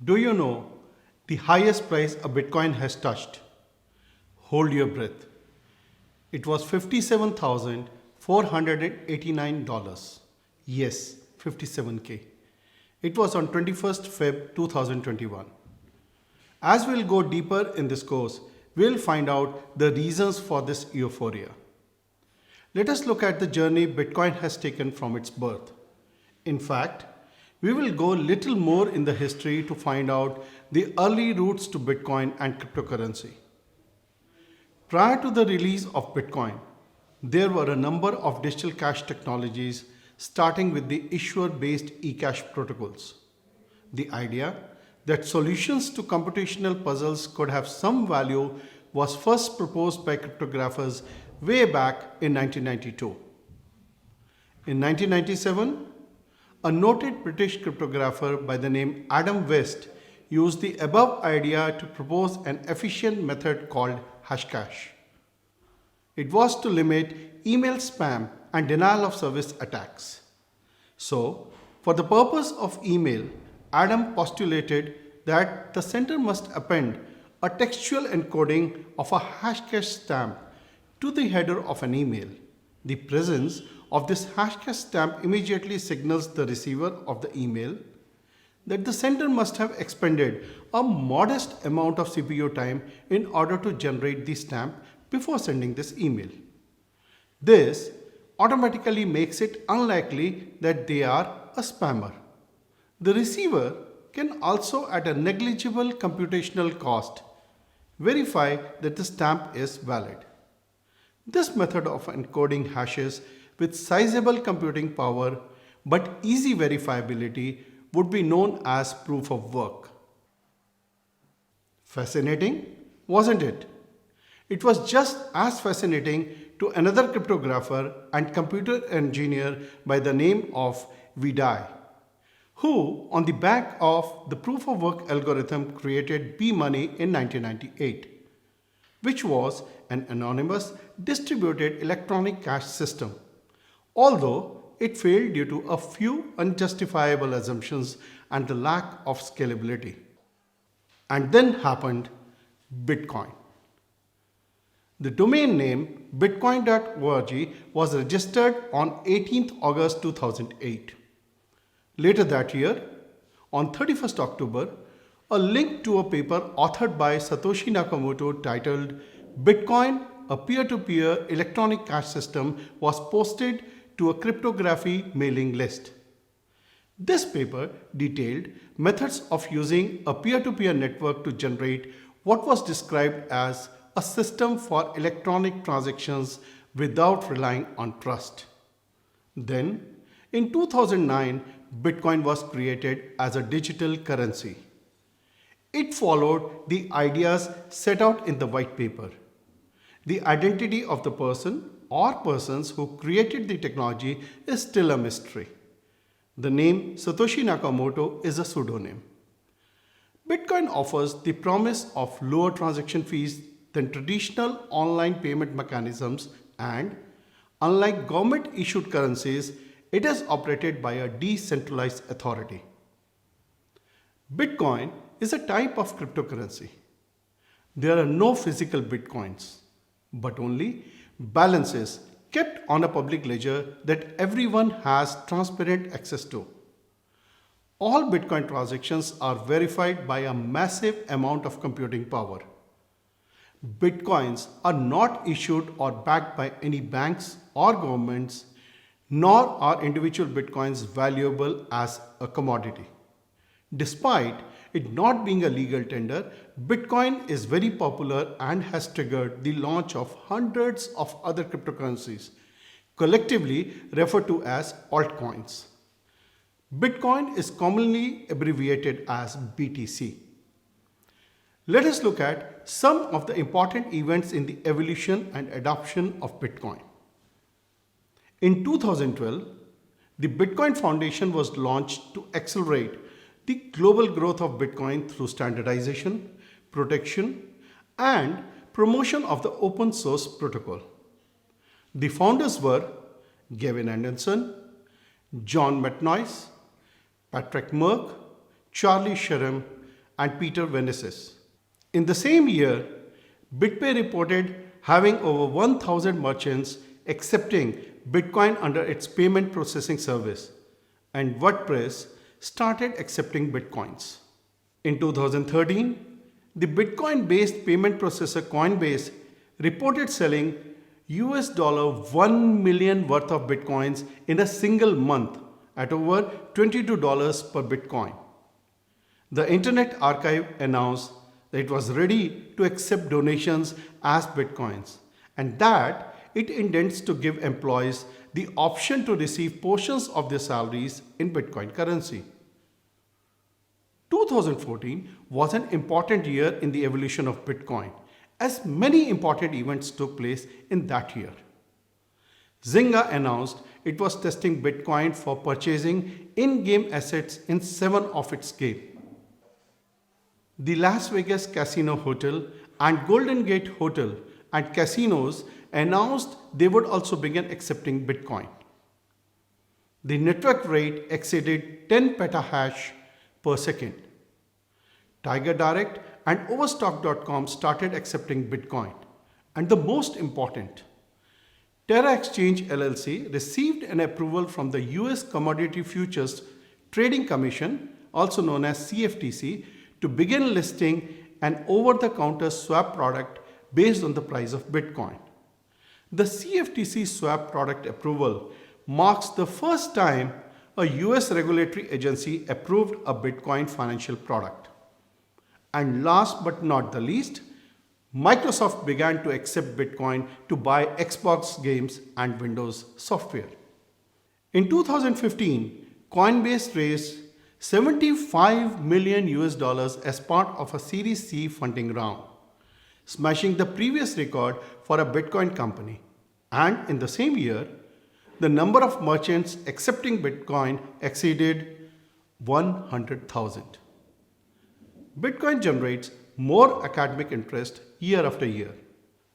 Do you know the highest price a Bitcoin has touched? Hold your breath. It was $57,489. Yes, 57K. It was on 21st Feb 2021. As we'll go deeper in this course, we'll find out the reasons for this euphoria. Let us look at the journey Bitcoin has taken from its birth. In fact, we will go little more in the history to find out the early roots to Bitcoin and cryptocurrency. Prior to the release of Bitcoin, there were a number of digital cash technologies starting with the issuer-based eCash protocols. The idea that solutions to computational puzzles could have some value was first proposed by cryptographers way back in 1992. In 1997, a noted British cryptographer by the name Adam West used the above idea to propose an efficient method called hashcash. It was to limit email spam and denial of service attacks. So, for the purpose of email, Adam postulated that the sender must append a textual encoding of a hashcash stamp to the header of an email. The presence of this hashcash stamp immediately signals the receiver of the email that the sender must have expended a modest amount of CPU time in order to generate the stamp before sending this email. This automatically makes it unlikely that they are a spammer. The receiver can also, at a negligible computational cost, verify that the stamp is valid. This method of encoding hashes with sizable computing power but easy verifiability would be known as proof of work. Fascinating, wasn't it? It was just as fascinating to another cryptographer and computer engineer by the name of Vidai, who, on the back of the proof of work algorithm, created B-Money in 1998, which was an anonymous distributed electronic cash system, although it failed due to a few unjustifiable assumptions and the lack of scalability. And then happened Bitcoin. The domain name bitcoin.org was registered on 18th August 2008. Later that year, on 31st October, a link to a paper authored by Satoshi Nakamoto titled Bitcoin, a peer-to-peer electronic cash system, was posted to a cryptography mailing list. This paper detailed methods of using a peer-to-peer network to generate what was described as a system for electronic transactions without relying on trust. Then, in 2009, Bitcoin was created as a digital currency. It followed the ideas set out in the white paper. The identity of the person or persons who created the technology is still a mystery. The name Satoshi Nakamoto is a pseudonym. Bitcoin offers the promise of lower transaction fees than traditional online payment mechanisms and, unlike government-issued currencies, it is operated by a decentralized authority. Bitcoin is a type of cryptocurrency. There are no physical bitcoins, but only balances kept on a public ledger that everyone has transparent access to. All Bitcoin transactions are verified by a massive amount of computing power. Bitcoins are not issued or backed by any banks or governments, nor are individual Bitcoins valuable as a commodity. Despite it not being a legal tender, Bitcoin is very popular and has triggered the launch of hundreds of other cryptocurrencies, collectively referred to as altcoins. Bitcoin is commonly abbreviated as BTC. Let us look at some of the important events in the evolution and adoption of Bitcoin. In 2012, the Bitcoin Foundation was launched to accelerate the global growth of Bitcoin through standardization, protection, and promotion of the open source protocol. The founders were Gavin Anderson, John Metnois, Patrick Merck, Charlie Sherem, and Peter Venesis. In the same year, BitPay reported having over 1,000 merchants accepting Bitcoin under its payment processing service, and WordPress started accepting Bitcoins. In 2013, the Bitcoin-based payment processor Coinbase reported selling $1 million worth of Bitcoins in a single month at over $22 per Bitcoin. The Internet Archive announced that it was ready to accept donations as Bitcoins and that it intends to give employees the option to receive portions of their salaries in Bitcoin currency. 2014 was an important year in the evolution of Bitcoin, as many important events took place in that year. Zynga announced it was testing Bitcoin for purchasing in-game assets in 7 of its games. The Las Vegas Casino Hotel and Golden Gate Hotel and casinos announced they would also begin accepting Bitcoin. The network rate exceeded 10 petahash per second. Tiger Direct and Overstock.com started accepting Bitcoin. And the most important, Terra Exchange LLC received an approval from the US Commodity Futures Trading Commission, also known as CFTC, to begin listing an over-the-counter swap product based on the price of Bitcoin. The CFTC swap product approval marks the first time a US regulatory agency approved a Bitcoin financial product. And last but not the least, Microsoft began to accept Bitcoin to buy Xbox games and Windows software. In 2015, Coinbase raised $75 million as part of a Series C funding round, smashing the previous record for a Bitcoin company. And in the same year, the number of merchants accepting Bitcoin exceeded 100,000. Bitcoin generates more academic interest year after year.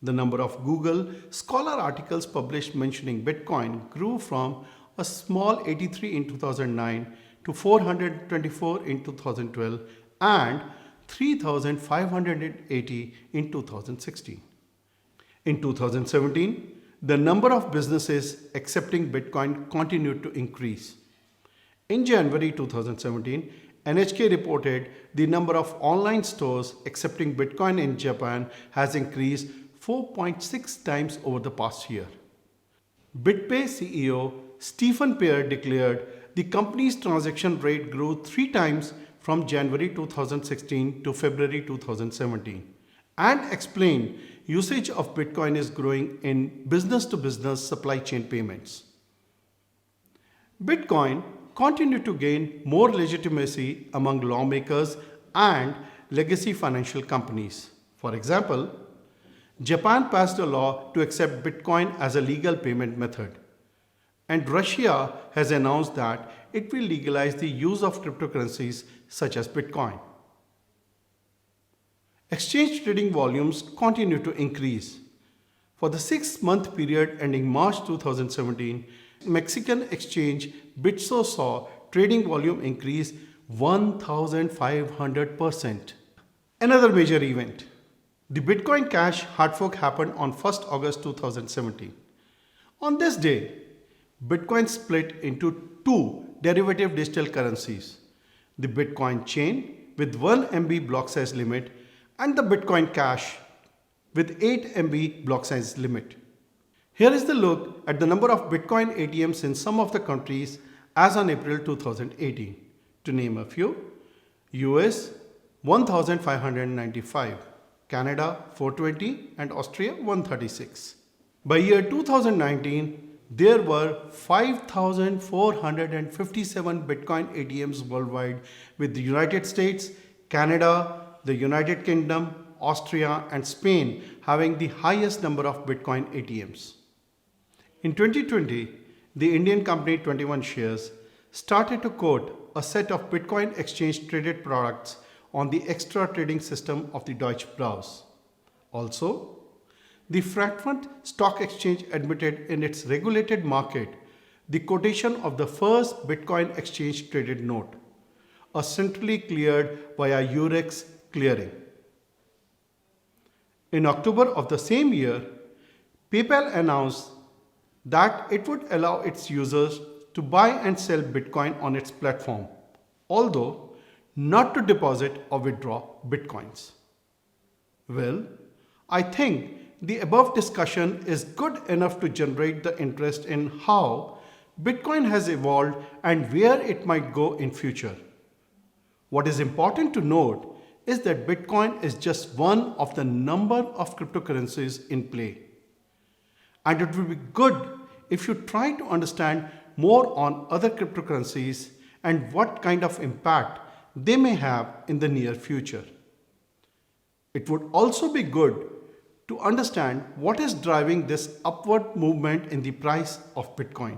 The number of Google Scholar articles published mentioning Bitcoin grew from a small 83 in 2009 to 424 in 2012 and 3,580 in 2016. In 2017, the number of businesses accepting Bitcoin continued to increase. In January 2017, NHK reported the number of online stores accepting Bitcoin in Japan has increased 4.6 times over the past year. BitPay CEO Stephen Pear declared the company's transaction rate grew 3 times from January 2016 to February 2017 and explained usage of Bitcoin is growing in business-to-business supply chain payments. Bitcoin continued to gain more legitimacy among lawmakers and legacy financial companies. For example, Japan passed a law to accept Bitcoin as a legal payment method, and Russia has announced that it will legalize the use of cryptocurrencies such as Bitcoin. Exchange trading volumes continue to increase. For the 6-month period ending March 2017, Mexican exchange Bitso saw trading volume increase 1,500%. Another major event. The Bitcoin Cash hard fork happened on 1st August 2017. On this day, Bitcoin split into 2 derivative digital currencies, the Bitcoin chain with 1 MB block size limit and the Bitcoin Cash with 8 MB block size limit. Here is the look at the number of Bitcoin ATMs in some of the countries as on April 2018. To name a few, US 1,595, Canada 420 and Austria 136. By year 2019, there were 5,457 Bitcoin ATMs worldwide, with the United States, Canada, the United Kingdom, Austria and Spain having the highest number of Bitcoin ATMs. In 2020, the Indian company 21 Shares started to quote a set of Bitcoin exchange traded products on the extra trading system of the Deutsche Börse. Also, the Frankfurt Stock Exchange admitted in its regulated market the quotation of the first Bitcoin exchange traded note, are centrally cleared via Eurex clearing. In October of the same year, PayPal announced that it would allow its users to buy and sell Bitcoin on its platform, although not to deposit or withdraw Bitcoins. Well, I think the above discussion is good enough to generate the interest in how Bitcoin has evolved and where it might go in future. What is important to note is that Bitcoin is just one of the number of cryptocurrencies in play. And it would be good if you try to understand more on other cryptocurrencies and what kind of impact they may have in the near future. It would also be good to understand what is driving this upward movement in the price of Bitcoin.